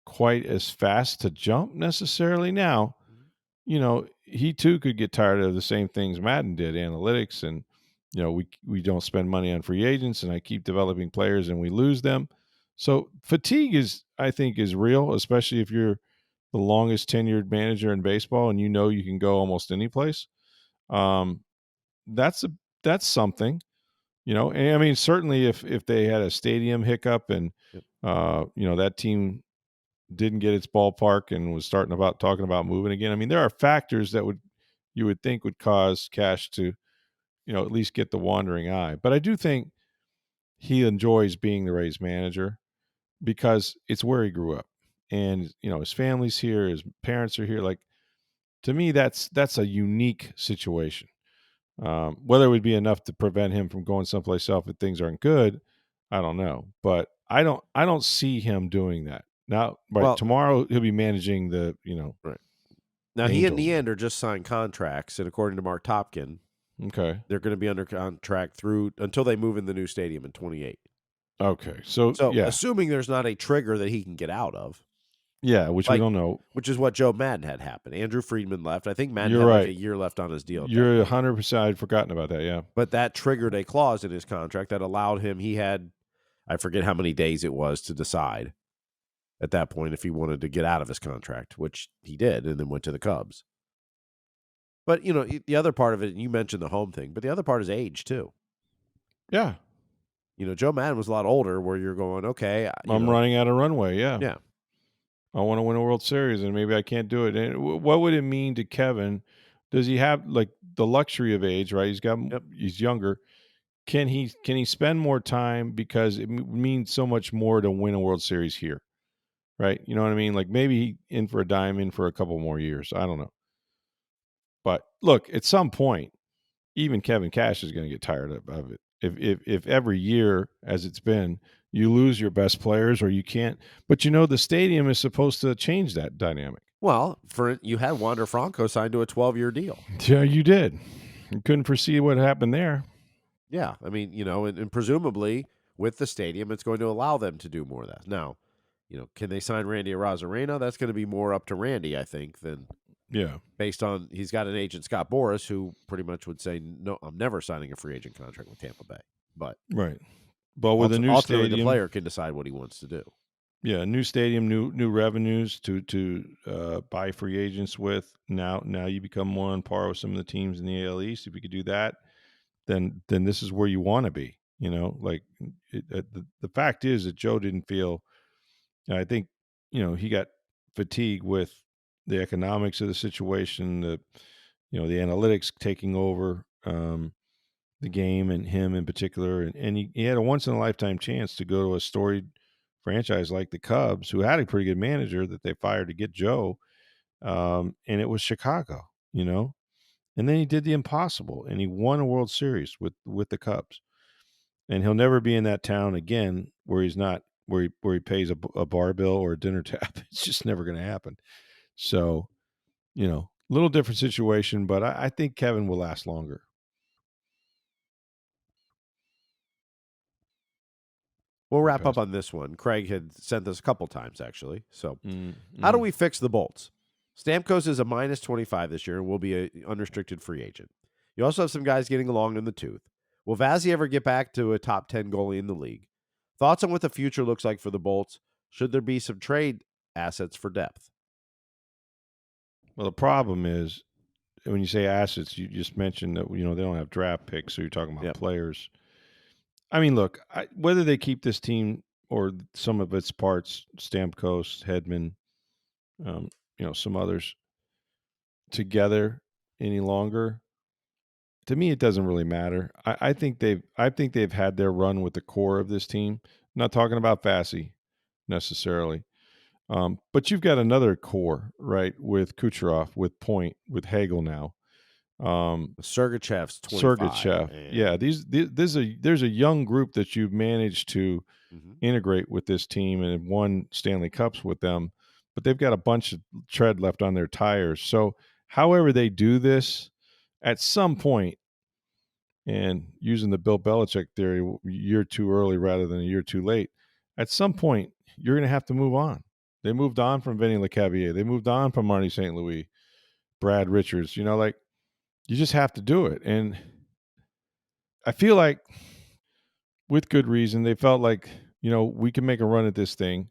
quite as fast to jump necessarily. Now, you know, he too could get tired of the same things Madden did, analytics, and you know, we don't spend money on free agents, and I keep developing players and we lose them. So fatigue is, I think, is real, especially if you're the longest tenured manager in baseball and you know you can go almost any place. Um, that's a that's something, you know. And I mean, certainly if they had a stadium hiccup and Yep. you know, that team didn't get its ballpark and was talking about moving again. I mean, there are factors that you would think would cause Cash to, you know, at least get the wandering eye. But I do think he enjoys being the Rays manager because it's where he grew up. And, you know, his family's here, his parents are here. Like, to me, that's a unique situation. Whether it would be enough to prevent him from going someplace else if things aren't good, I don't know. But I don't see him doing that. Now, right, Well, tomorrow he'll be managing the, you know, right. Now, he and Angels. Neander just signed contracts, and according to Mark Topkin, Okay. they're going to be under contract through until they move in the new stadium in 28. Okay. So So, yeah. assuming there's not a trigger that he can get out of, Yeah, which we like don't know. which is what Joe Madden had happened. Andrew Friedman left. I think Madden You're had like a right. year left on his deal at that You're point. 100%. I'd forgotten about that. Yeah. But that triggered a clause in his contract that allowed him, he had, I forget how many days it was to decide at that point if he wanted to get out of his contract, which he did, and then went to the Cubs. But, you know, the other part of it, and you mentioned the home thing, but the other part is age too. Yeah. You know, Joe Madden was a lot older where you're going, okay, you I'm know, running out of runway. Yeah. yeah. I want to win a World Series and maybe I can't do it. And what would it mean to Kevin? Does he have like the luxury of age, right? Yep. He's younger. Can he spend more time because it means so much more to win a World Series here, right? You know what I mean? Like maybe he in for a dime, in for a couple more years. I don't know. But look, at some point, even Kevin Cash is going to get tired of it. If every year, as it's been, you lose your best players or you can't, but you know the stadium is supposed to change that dynamic. Well, you had Wander Franco signed to a 12-year deal. Yeah, you did. You couldn't foresee what happened there. Yeah, I mean, you know, and presumably with the stadium, it's going to allow them to do more of that. Now, you know, can they sign Randy Arozarena? That's going to be more up to Randy, I think, than Yeah, based on he's got an agent, Scott Boras, who pretty much would say, no, I'm never signing a free agent contract with Tampa Bay. But right. But with a new ultimately, the stadium, player can decide what he wants to do. yeah, new stadium, new revenues to buy free agents with. Now you become more on par with some of the teams in the AL East. If you could do that, then this is where you want to be. You know, like the fact is that Joe didn't feel. I think, you know, he got fatigued with the economics of the situation, the, you know, the analytics taking over the game and him in particular, and he had a once in a lifetime chance to go to a storied franchise like the Cubs, who had a pretty good manager that they fired to get Joe, and it was Chicago, you know. And then he did the impossible, and he won a World Series with the Cubs. And he'll never be in that town again where he's not where he pays a bar bill or a dinner tab. It's just never going to happen. So, you know, a little different situation, but I think Kevin will last longer. We'll We'll wrap up pass. on this one. Craig had sent this a couple times, actually. So, how do Mm-hmm. we fix the Bolts? Stamkos is a minus 25 this year and will be a unrestricted free agent. You also have some guys getting along in the tooth. Will Vazzy ever get back to a top 10 goalie in the league? Thoughts on what the future looks like for the Bolts? Should there be some trade assets for depth? Well, the problem is when you say assets, you just mentioned that, you know, they don't have draft picks, so you're talking about Yep. players. I mean, look, whether they keep this team or some of its parts, Stamkos, Hedman, some others together any longer. To me, it doesn't really matter. I think they've had their run with the core of this team. I'm not talking about Fassi necessarily, but you've got another core, right? With Kucherov, with Point, with Hagel now, Sergachev's 25, Sergachev. Yeah, and there's a young group that you've managed to mhm. integrate with this team and have won Stanley Cups with them, but they've got a bunch of tread left on their tires. So, however they do this, at some point, and using the Bill Belichick theory, a year too early rather than a year too late, at some point you're going to have to move on. They moved on from Vinny LeCavier. They moved on from Marty St. Louis, Brad Richards. Like you just have to do it. And I feel like, with good reason, they felt like we can make a run at this thing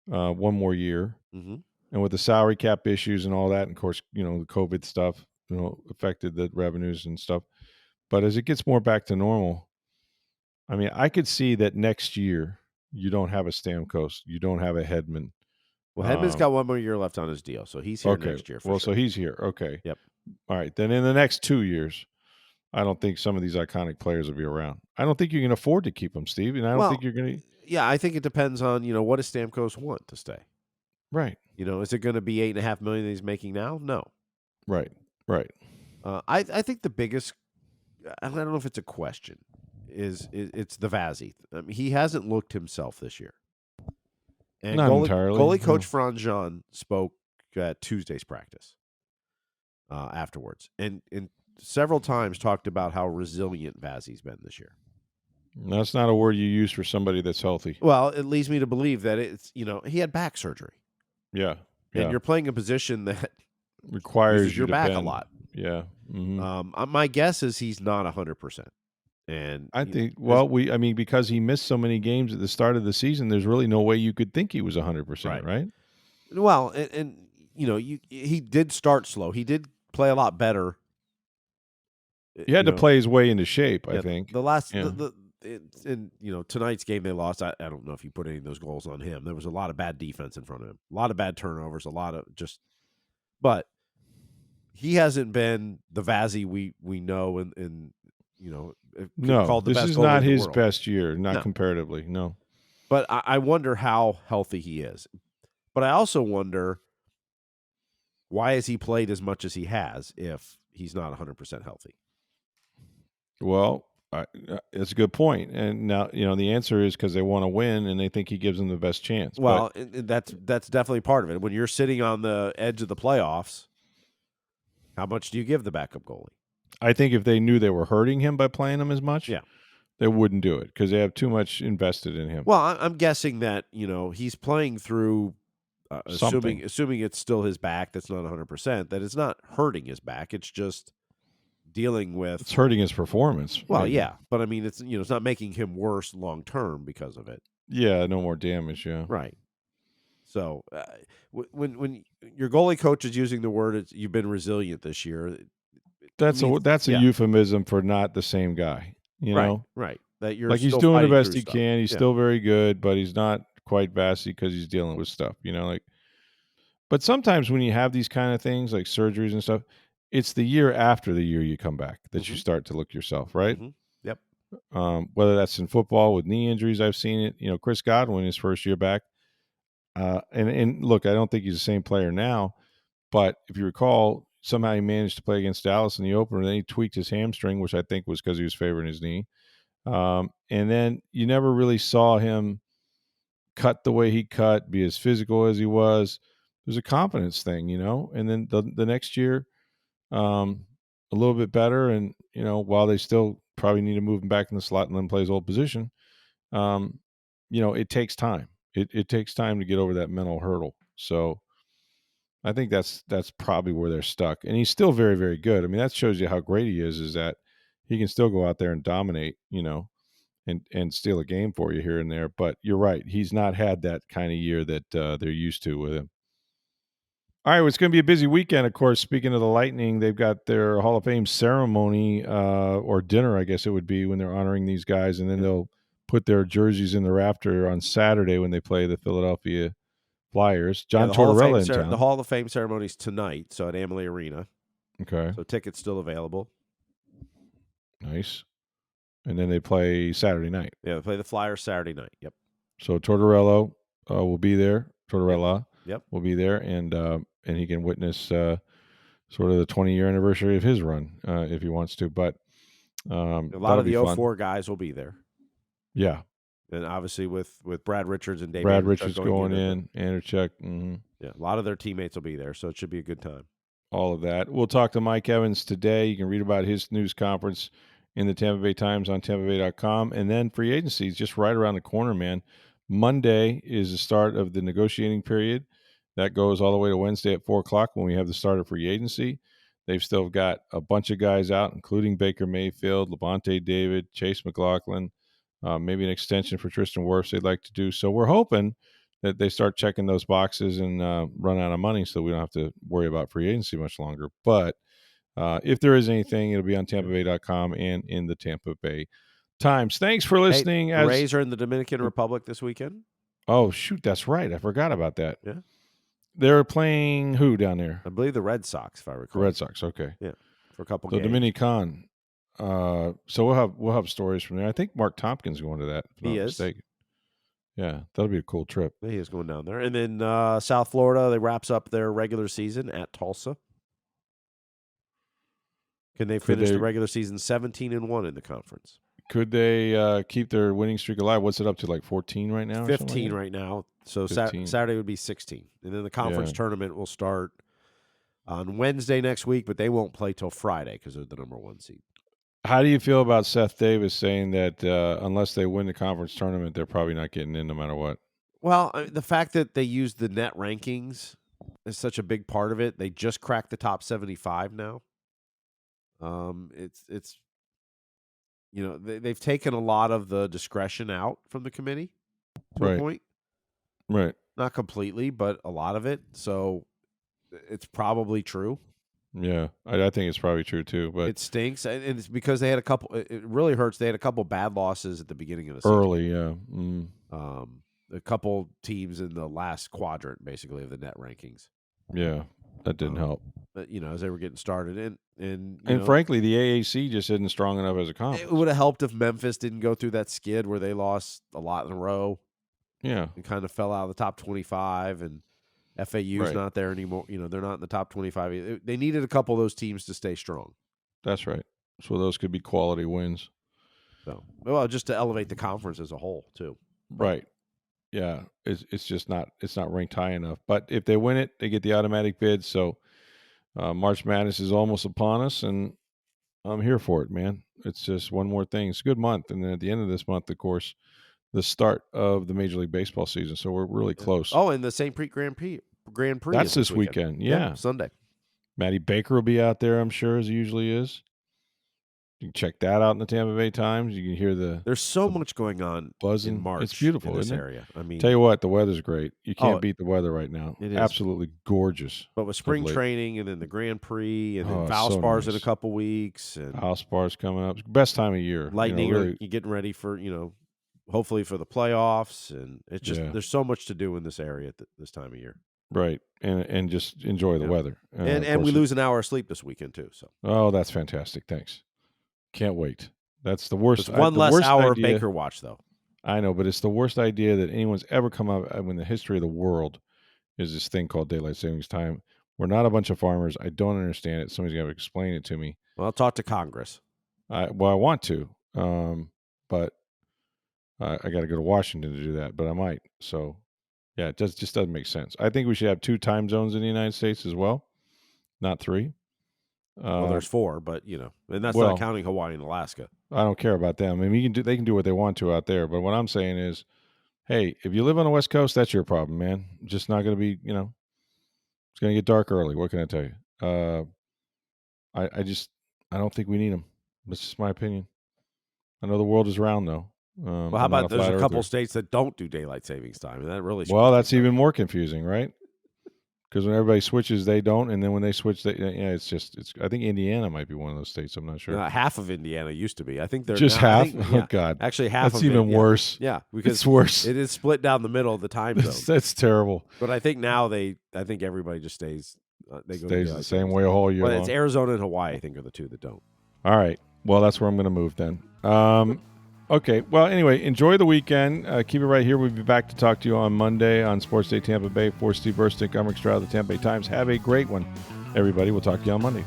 one more year. Mm-hmm. And with the salary cap issues and all that, and of course, the COVID stuff, affected the revenues and stuff. But as it gets more back to normal, I mean, I could see that next year you don't have a Stamkos, you don't have a Hedman. Well, Hedman's got one more year left on his deal, so he's here Okay, next year for well, sure. so he's here. Okay, Yep. All right, then in the next 2 years, I don't think some of these iconic players will be around. I don't think you can afford to keep them, Steve, and I don't think you're going to. Yeah, I think it depends on what does Stamkos want to stay. Right. Is it going to be $8.5 million that he's making now? No. Right. Right. I think the biggest, I don't know if it's a question, is it's the Vazzy. I mean, he hasn't looked himself this year. And Not entirely. Goalie coach Franz Jean spoke at Tuesday's practice afterwards, and several times talked about how resilient Vazzy's been this year. That's not a word you use for somebody that's healthy. Well, it leads me to believe that it's he had back surgery. Yeah. And you're playing a position that requires uses your back a lot. Yeah. Mm-hmm. My guess is he's not 100%. And I think, because he missed so many games at the start of the season, there's really no way you could think he was 100%, right? Well, and he did start slow. He did play a lot better. He had to play his way into shape, I think. The last, in tonight's game they lost. I don't know if you put any of those goals on him. There was a lot of bad defense in front of him, a lot of bad turnovers, a lot of but he hasn't been the Vazzy we know and no, called the this best is goalie not in the his world. best year, not comparatively, no. But I wonder how healthy he is. But I also wonder, why has he played as much as he has if he's not 100% healthy? Well, it's a good point. And now, the answer is because they want to win and they think he gives them the best chance. Well, that's definitely part of it. When you're sitting on the edge of the playoffs, how much do you give the backup goalie? I think if they knew they were hurting him by playing him as much, they wouldn't do it because they have too much invested in him. Well, I'm guessing that he's playing through, assuming it's still his back that's not 100%, that it's not hurting his back. It's just dealing with. It's hurting his performance. Well, maybe. Yeah, but I mean, it's it's not making him worse long term because of it. Yeah, no more damage. Yeah, right. So when your goalie coach is using the word you've been resilient this year, that's a euphemism for not the same guy. Right. That you're like he's doing the best he can. He's still very good, but he's not quite Vazzy because he's dealing with stuff. But sometimes when you have these kind of things like surgeries and stuff, it's the year after the year you come back that you start to look yourself, right? Mm-hmm. Yep. Whether that's in football with knee injuries, I've seen it. Chris Godwin, his first year back, and look, I don't think he's the same player now, but if you recall, somehow he managed to play against Dallas in the opener, and then he tweaked his hamstring, which I think was because he was favoring his knee. And then you never really saw him cut the way he cut, be as physical as he was. There's a confidence thing, and then the next year, a little bit better. And, while they still probably need to move him back in the slot and then play his old position, it takes time. It takes time to get over that mental hurdle. So I think that's probably where they're stuck. And he's still very, very good. I mean, that shows you how great he is that he can still go out there and dominate, and steal a game for you here and there. But you're right. He's not had that kind of year that they're used to with him. All right, well, it's going to be a busy weekend, of course. Speaking of the Lightning, they've got their Hall of Fame ceremony or dinner, I guess it would be, when they're honoring these guys, and then they'll put their jerseys in the rafter on Saturday when they play the Philadelphia Flyers. Yeah, John Tortorella in the town. Hall of Fame ceremony is tonight, so at Amalie Arena. Okay, So tickets still available. nice. And then they play Saturday night. Yeah, they play the Flyers Saturday night. Yep. So Tortorella will be there. Tortorella Yep. will be there, and he can witness sort of the 20-year anniversary of his run if he wants to. But A lot that'll of the be fun. 04 guys will be there. Yeah, and obviously with Brad Richards and Dave Brad Andreychuk Richards going in, Andreychuk. Mm-hmm. Yeah, a lot of their teammates will be there, so it should be a good time. All of that. We'll talk to Mike Evans today. You can read about his news conference in the Tampa Bay Times on TampaBay.com. And then free agency is just right around the corner, man. Monday is the start of the negotiating period. That goes all the way to Wednesday at 4 o'clock when we have the start of free agency. They've still got a bunch of guys out, including Baker Mayfield, Levante David, Chase McLaughlin, maybe an extension for Tristan Wirfs they'd like to do. So we're hoping that they start checking those boxes and run out of money so we don't have to worry about free agency much longer. But if there is anything, it'll be on TampaBay.com and in the Tampa Bay Times. Thanks for listening. The Rays are in the Dominican Republic this weekend. Oh, shoot, that's right. I forgot about that. Yeah. They're playing who down there? I believe the Red Sox, if I recall. The Red Sox, okay. Yeah, for a couple games. So Dominican. So we'll have stories from there. I think Mark Tompkins going to that, if I'm not mistaken. Yeah, that'll be a cool trip. He is going down there. And then South Florida, they wraps up their regular season at Tulsa. Can they finish the regular season 17-1 in the conference? Could they keep their winning streak alive? What's it up to, like 14 right now? 15 right now. So Saturday would be 16. And then the conference tournament will start on Wednesday next week, but they won't play till Friday because they're the number 1 seed. How do you feel about Seth Davis saying that unless they win the conference tournament, they're probably not getting in no matter what? Well, the fact that they use the net rankings is such a big part of it. They just cracked the top 75 now. It's they've taken a lot of the discretion out from the committee to a point. Right. Not completely, but a lot of it. So it's probably true. Yeah, I think it's probably true too. But it stinks, and it's because they had a couple. It really hurts. They had a couple bad losses at the beginning of the season. Early, yeah. A couple teams in the last quadrant, basically, of the net rankings. Yeah, that didn't help. But, as they were getting started, and frankly, the AAC just isn't strong enough as a conference. It would have helped if Memphis didn't go through that skid where they lost a lot in a row. Yeah, and kind of fell out of the top 25, and FAU's not there anymore. They're not in the top 25. They needed a couple of those teams to stay strong. That's right. So those could be quality wins. So, well, just to elevate the conference as a whole, too. Right. Yeah, it's just not ranked high enough. But if they win it, they get the automatic bid. So March Madness is almost upon us, and I'm here for it, man. It's just one more thing. It's a good month, and then at the end of this month, of course, the start of the Major League Baseball season. So we're really close. Oh, and the St. Pete Grand Prix. That's this weekend. Yeah, Sunday. Matty Baker will be out there, I'm sure, as he usually is. You can check that out in the Tampa Bay Times. You can hear there's so much going on buzzing. In March. It's beautiful in this isn't area. It? I mean, tell you what, the weather's great. You can't beat the weather right now. It is absolutely gorgeous. But with spring training and then the Grand Prix and then Valspar's in a couple weeks, and Valspar's coming up. Best time of year. Lightning you're getting ready for hopefully for the playoffs, and it's just there's so much to do in this area at this time of year. Right, and just enjoy the weather. And we lose an hour of sleep this weekend too. So that's fantastic. Thanks. Can't wait. That's the worst. It's one less hour of Baker watch, though. I know, but it's the worst idea that anyone's ever come up in the history of the world. Is this thing called daylight savings time? We're not a bunch of farmers. I don't understand it. Somebody's got to explain it to me. Well, I'll talk to Congress. I want to, but I got to go to Washington to do that. But I might. So, yeah, it just doesn't make sense. I think we should have 2 time zones in the United States as well, not 3. Well, there's 4, but and that's not counting Hawaii and Alaska. I don't care about them. I mean, they can do what they want to out there. But what I'm saying is, hey, if you live on the West Coast, that's your problem, man. It's just not going to be, it's going to get dark early. What can I tell you? I don't think we need them. That's just my opinion. I know the world is round, though. Well, how about there's a couple states that don't do daylight savings time, and that really that's even more confusing, right? Because when everybody switches, they don't, and then when they switch, it's I think Indiana might be one of those states. I'm not sure. Half of Indiana used to be. I think they're just now, half. I think, Oh God, actually half. That's of even it, worse. Yeah, because it's worse. It is split down the middle of the time zone. That's terrible. But I think now I think everybody just stays. They go stays the same way a whole year. But it's Arizona and Hawaii, I think, are the two that don't. All right. Well, that's where I'm going to move then. Okay. Well, anyway, enjoy the weekend. Keep it right here. We'll be back to talk to you on Monday on Sports Day Tampa Bay. For Steve Versnick, I'm Rick Stroud of the Tampa Bay Times. Have a great one, everybody. We'll talk to you on Monday.